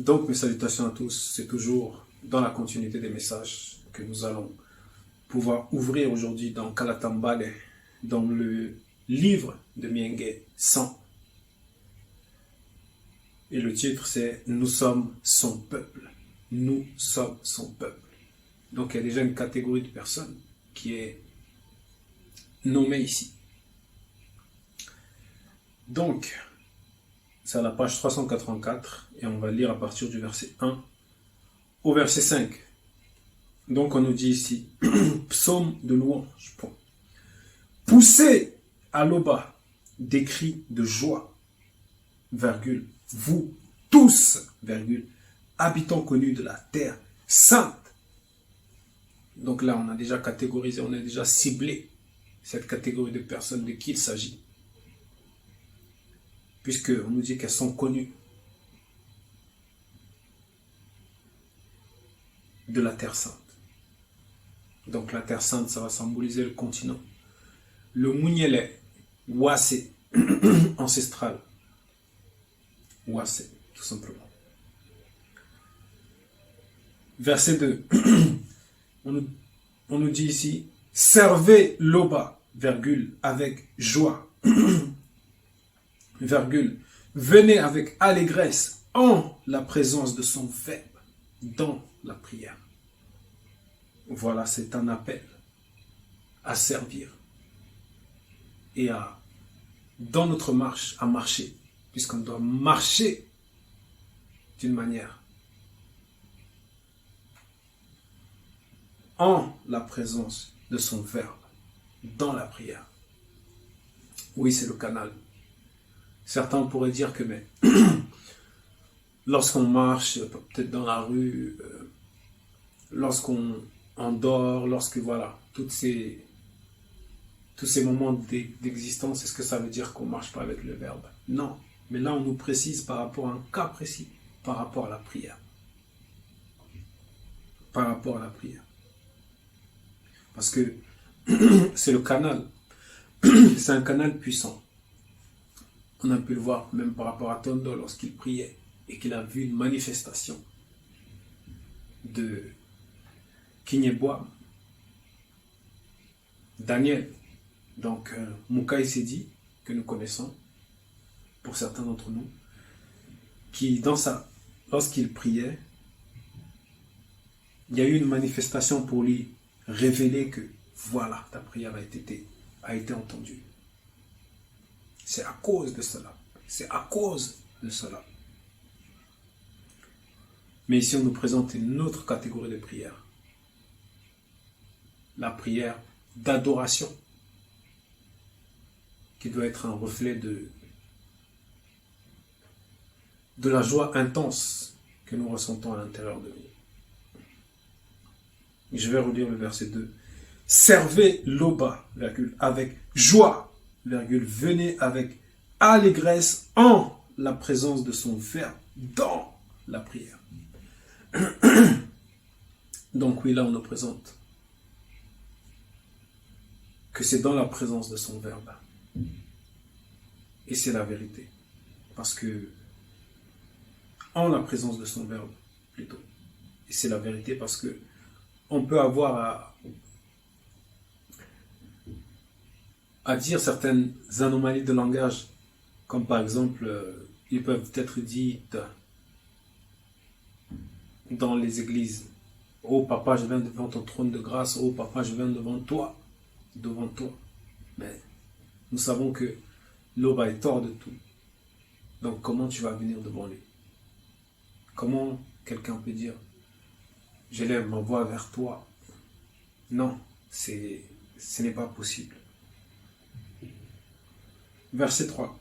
Donc, mes salutations à tous. C'est toujours dans la continuité des messages que nous allons pouvoir ouvrir aujourd'hui dans Kalatambale, dans le livre de Mienge 100. Et le titre, c'est « Nous sommes son peuple ». Nous sommes son peuple. Donc, il y a déjà une catégorie de personnes qui est nommée ici. Donc, c'est à la page 384 et on va lire à partir du verset 1 au verset 5. Donc, on nous dit ici, psaume de louange. Poussez à l'aube des cris de joie, virgule, vous tous, virgule, habitants connus de la terre sainte. Donc là, on a déjà catégorisé, on a déjà ciblé cette catégorie de personnes de qui il s'agit. Puisqu'on nous dit qu'elles sont connues de la terre sainte. Donc la terre sainte, ça va symboliser le continent. Le Munyele, Wase, ancestral. Wase, tout simplement. Verset 2. On nous dit ici, servez l'Oba, virgule, avec joie, virgule, venez avec allégresse en la présence de son verbe, dans la prière. Voilà, c'est un appel à servir et à, dans notre marche, à marcher, puisqu'on doit marcher d'une manière en la présence de son verbe, dans la prière. Oui, c'est le canal. Certains pourraient dire que, mais, lorsqu'on marche, peut-être dans la rue, lorsqu'on dort, lorsque, voilà, tous ces moments d'existence, est-ce que ça veut dire qu'on ne marche pas avec le verbe? Non. Mais là, on nous précise par rapport à un cas précis, par rapport à la prière. Par rapport à la prière. Parce que c'est le canal. C'est un canal puissant. On a pu le voir même par rapport à Tondo lorsqu'il priait et qu'il a vu une manifestation de Kinyeboa, Daniel. Donc, Mukai Sedi, que nous connaissons, pour certains d'entre nous, qui, lorsqu'il priait, il y a eu une manifestation pour lui révéler que, voilà, ta prière a été entendue. C'est à cause de cela. C'est à cause de cela. Mais ici, on nous présente une autre catégorie de prière. La prière d'adoration, qui doit être un reflet de la joie intense que nous ressentons à l'intérieur de nous. Je vais relire le verset 2. Servez l'Oba, virgule, avec joie, virgule, venez avec allégresse en la présence de son verbe, dans la prière. Donc oui, là on nous présente que c'est dans la présence de son verbe. Et c'est la vérité. Parce que en la présence de son verbe, plutôt. Et c'est la vérité parce que on peut avoir à dire certaines anomalies de langage, comme par exemple, ils peuvent être dites dans les églises. Oh papa, je viens devant ton trône de grâce. Oh papa, je viens devant toi. Devant toi. Mais nous savons que l'Oba est hors de tout. Donc comment tu vas venir devant lui? Comment quelqu'un peut dire j'élève ma voix vers toi? Non, ce n'est pas possible. Verset 3.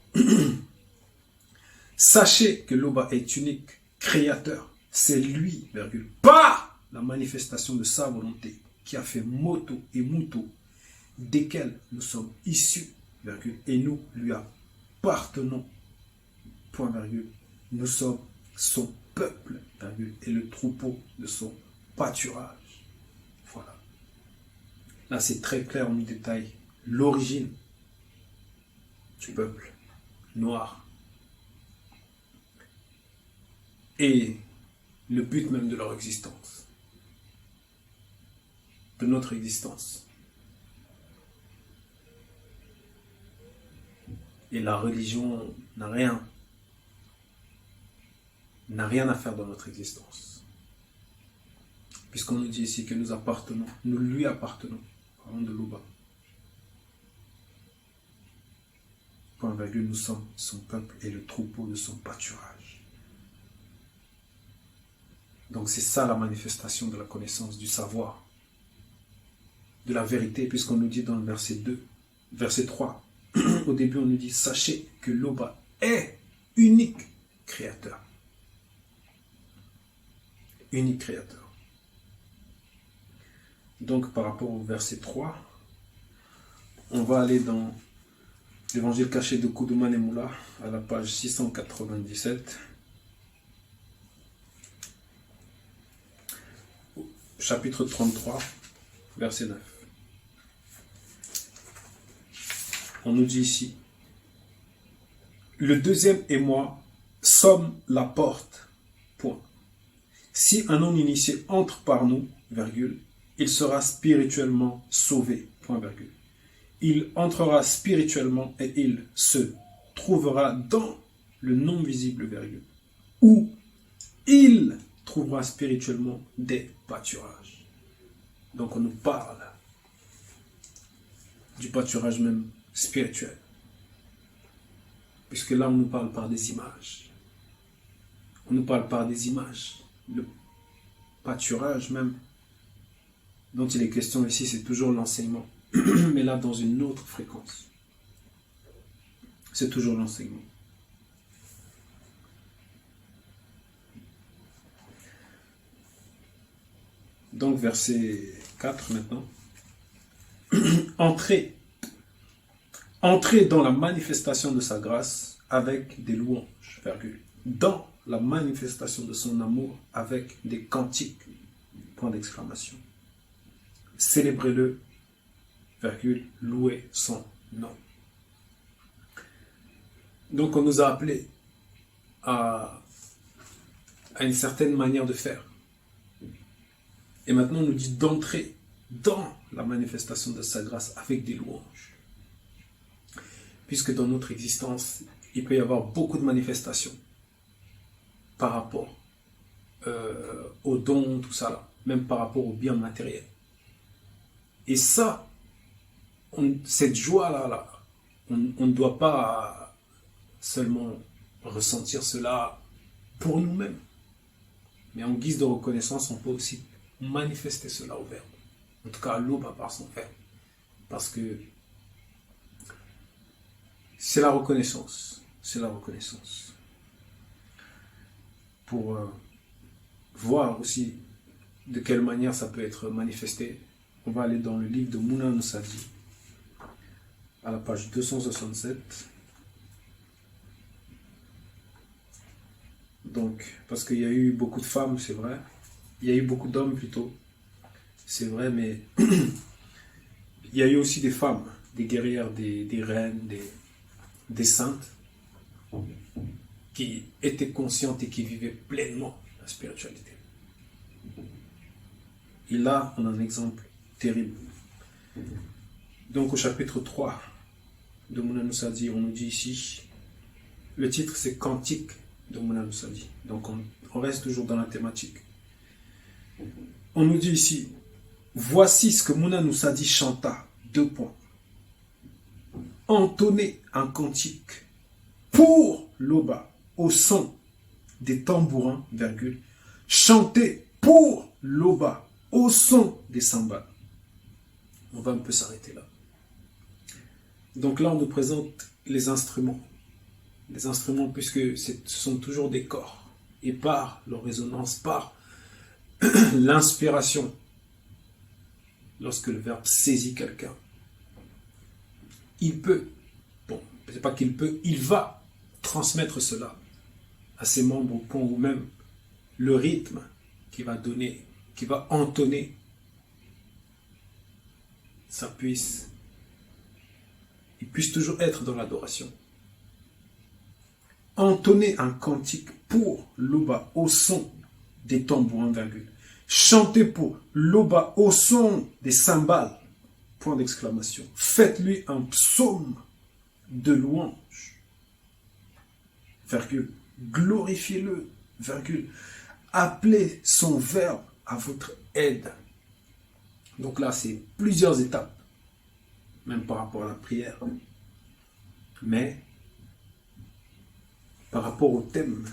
Sachez que l'Oba est unique, créateur. C'est lui, virgule, par la manifestation de sa volonté, qui a fait moto et muto, desquels nous sommes issus, virgule, et nous lui appartenons, point virgule. Nous sommes son peuple, virgule, et le troupeau de son pâturage. Voilà. Là, c'est très clair, on nous détaille l'origine du peuple noir. Et le but même de leur existence, de notre existence. Et la religion n'a rien à faire dans notre existence. Puisqu'on nous dit ici que nous lui appartenons, parlons de Loba. Point virgule, nous sommes son peuple et le troupeau de son pâturage. Donc c'est ça la manifestation de la connaissance, du savoir, de la vérité, puisqu'on nous dit dans le verset 3, au début on nous dit, sachez que Loba est unique créateur. Unique créateur. Donc par rapport au verset 3, on va aller dans l'évangile caché de Koudoumane Moula, à la page 697, chapitre 33, verset 9. On nous dit ici, le deuxième et moi sommes la porte, point. Si un non-initié entre par nous, virgule, il sera spirituellement sauvé, point virgule. Il entrera spirituellement et il se trouvera dans le non-visible, virgule, où il trouvera spirituellement des pâturages. Donc on nous parle du pâturage même spirituel. Puisque là on nous parle par des images. On nous parle par des images. Le pâturage même dont il est question ici, c'est toujours l'enseignement. Mais là, dans une autre fréquence. C'est toujours l'enseignement. Donc, verset 4 maintenant. Entrez dans la manifestation de sa grâce avec des louanges, virgule. Dans la manifestation de son amour avec des cantiques, point d'exclamation. Célébrez-le, virgule, louez son nom. Donc on nous a appelés à une certaine manière de faire. Et maintenant on nous dit d'entrer dans la manifestation de sa grâce avec des louanges. Puisque dans notre existence, il peut y avoir beaucoup de manifestations par rapport aux dons, tout ça là, même par rapport aux biens matériels. Et ça, cette joie-là, on ne doit pas seulement ressentir cela pour nous-mêmes, mais en guise de reconnaissance, on peut aussi manifester cela au Verbe. En tout cas, Loba par son Verbe. Parce que c'est la reconnaissance. C'est la reconnaissance. Pour voir aussi de quelle manière ça peut être manifesté, on va aller dans le livre de Mouna Nsadi, à la page 267. Donc, parce qu'il y a eu beaucoup de femmes, c'est vrai. Il y a eu beaucoup d'hommes plutôt. C'est vrai, mais il y a eu aussi des femmes, des guerrières, des reines, des saintes, qui étaient conscientes et qui vivaient pleinement la spiritualité. Et là, on a un exemple terrible. Donc au chapitre 3 de Mouna Nsadi, on nous dit ici, le titre c'est Cantique de Mouna Nsadi. Donc on reste toujours dans la thématique. On nous dit ici, voici ce que Mouna Nsadi chanta, 2 points. Entonner un cantique pour Loba au son des tambourins, virgule, chanter pour Loba au son des cymbales. On va un peu s'arrêter là. Donc là, on nous présente les instruments. Les instruments, puisque ce sont toujours des corps. Et par leur résonance, par l'inspiration, lorsque le Verbe saisit quelqu'un, il peut, c'est pas qu'il peut, il va transmettre cela à ses membres au point où même le rythme qui va donner, qui va entonner, il puisse toujours être dans l'adoration. Entonner un cantique pour Loba au son des tambourins, virgule. Chantez pour Loba au son des cymbales, point d'exclamation. Faites-lui un psaume de louange, virgule. Glorifiez-le, virgule. Appelez son verbe à votre aide. Donc là, c'est plusieurs étapes, même par rapport à la prière. Mais par rapport au thème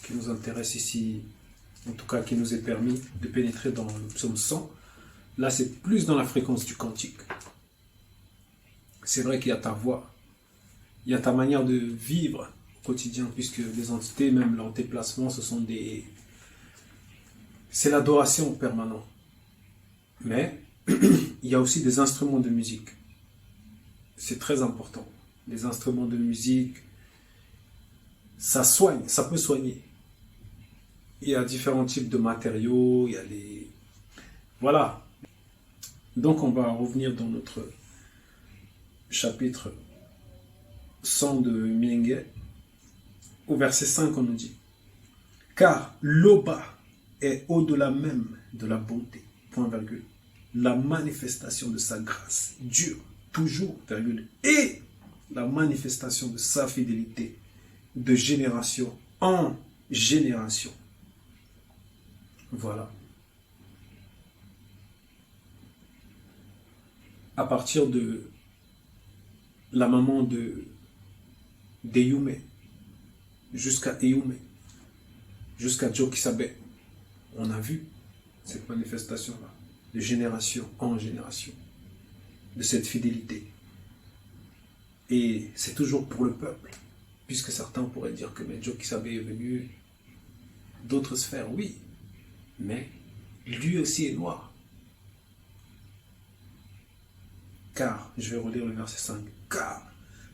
qui nous intéresse ici, en tout cas qui nous est permis de pénétrer dans le psaume 100, là c'est plus dans la fréquence du cantique. C'est vrai qu'il y a ta voix, il y a ta manière de vivre au quotidien, puisque les entités, même leurs déplacements, c'est l'adoration permanente. Mais il y a aussi des instruments de musique. C'est très important. Les instruments de musique, ça soigne, ça peut soigner. Il y a différents types de matériaux, il y a les... Voilà. Donc on va revenir dans notre chapitre 100 de Mingue. Au verset 5, on nous dit: car l'Oba est au-delà même de la bonté, point virgule. La manifestation de sa grâce dure toujours, virgule. Et la manifestation de sa fidélité de génération en génération. Voilà. À partir de la maman d'Eyume jusqu'à Eyume, jusqu'à Jokisabe, on a vu cette manifestation-là, de génération en génération, de cette fidélité. Et c'est toujours pour le peuple, puisque certains pourraient dire que Jokisabe est venu d'autres sphères, oui, mais lui aussi est noir. Car, je vais relire le verset 5, car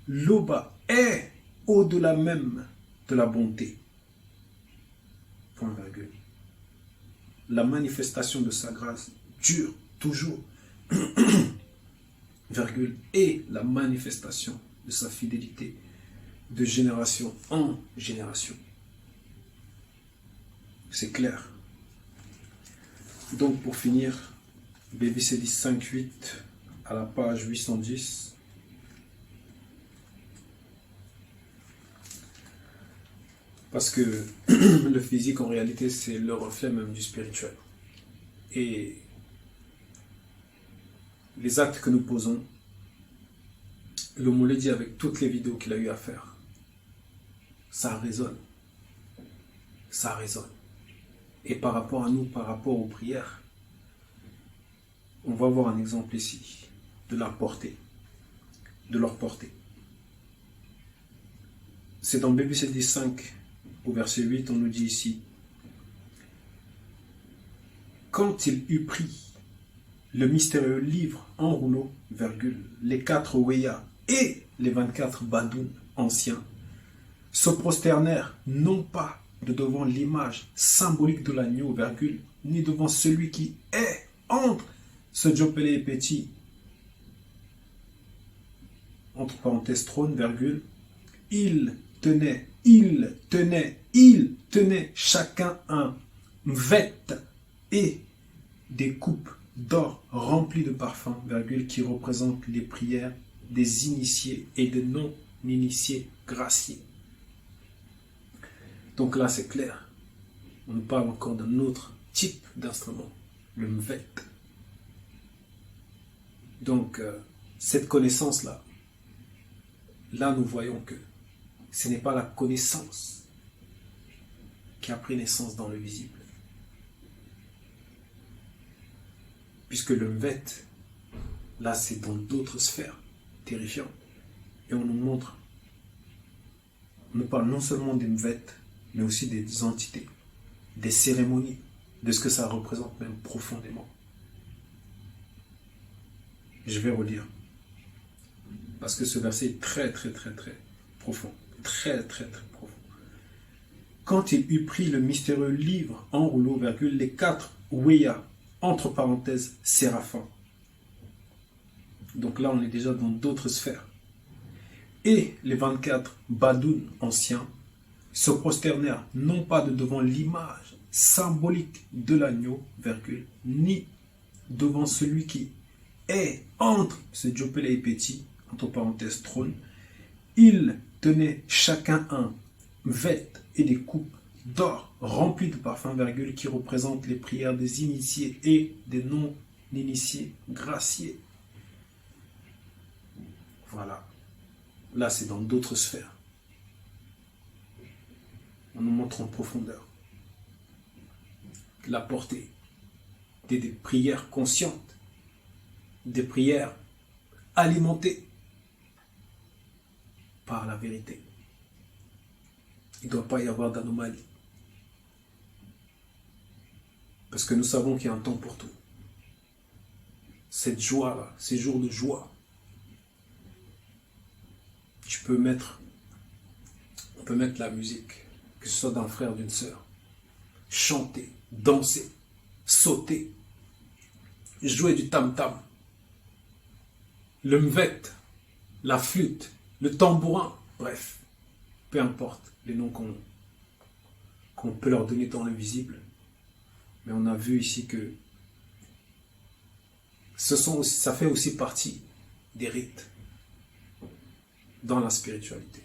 l'Oba est au-delà même de la bonté. Point virgule. La manifestation de sa grâce dure toujours, virgule, et la manifestation de sa fidélité de génération en génération. C'est clair. Donc pour finir, BBC 5.8 à la page 810. Parce que le physique, en réalité, c'est le reflet même du spirituel. Et les actes que nous posons, le Moulay dit avec toutes les vidéos qu'il a eu à faire, ça résonne. Ça résonne. Et par rapport à nous, par rapport aux prières, on va voir un exemple ici de leur portée. De leur portée. C'est dans BBC 5. Au verset 8, on nous dit ici: quand il eut pris le mystérieux livre en rouleau, virgule, les 4 Weya et les 24 Badoun anciens se prosternèrent non pas de devant l'image symbolique de l'agneau, virgule, ni devant celui qui est entre ce Djopele et Petit, entre parenthèses trône, virgule, il tenait chacun un vête et des coupes d'or remplies de parfums, virgule, qui représentent les prières des initiés et des non-initiés graciés. Donc là, c'est clair. On nous parle encore d'un autre type d'instrument, le mvet. Donc, cette connaissance-là, là, nous voyons que ce n'est pas la connaissance qui a pris naissance dans le visible. Puisque le mvet, là, c'est dans d'autres sphères terrifiantes. Et on nous montre, on nous parle non seulement des mvet, mais aussi des entités, des cérémonies, de ce que ça représente même profondément. Je vais relire. Parce que ce verset est très, très, très, très profond. Très, très, très profond. Quand il eut pris le mystérieux livre en rouleau, virgule, les 4 Weya, entre parenthèses, séraphins. Donc là, on est déjà dans d'autres sphères. Et les 24 Badoun anciens se prosternèrent non pas devant l'image symbolique de l'agneau, virgule, ni devant celui qui est entre ce Diopélé et Petit, entre parenthèses trône. Ils tenaient chacun un vête et des coupes d'or remplies de parfums, virgule, qui représentent les prières des initiés et des non-initiés graciés. Voilà. Là, c'est dans d'autres sphères. On nous montre en profondeur la portée des prières conscientes, des prières alimentées par la vérité. Il ne doit pas y avoir d'anomalie. Parce que nous savons qu'il y a un temps pour tout. Cette joie-là, ces jours de joie, on peut mettre la musique, que ce soit d'un frère, d'une sœur, chanter, danser, sauter, jouer du tam-tam, le mvet, la flûte, le tambourin, bref, peu importe les noms qu'on peut leur donner dans l'invisible. Mais on a vu ici que ça fait aussi partie des rites dans la spiritualité.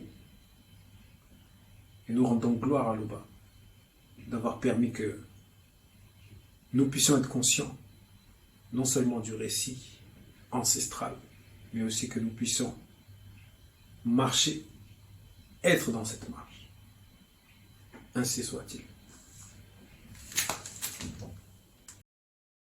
Et nous rendons gloire à l'Oba d'avoir permis que nous puissions être conscients non seulement du récit ancestral, mais aussi que nous puissions marcher, être dans cette marche. Ainsi soit-il.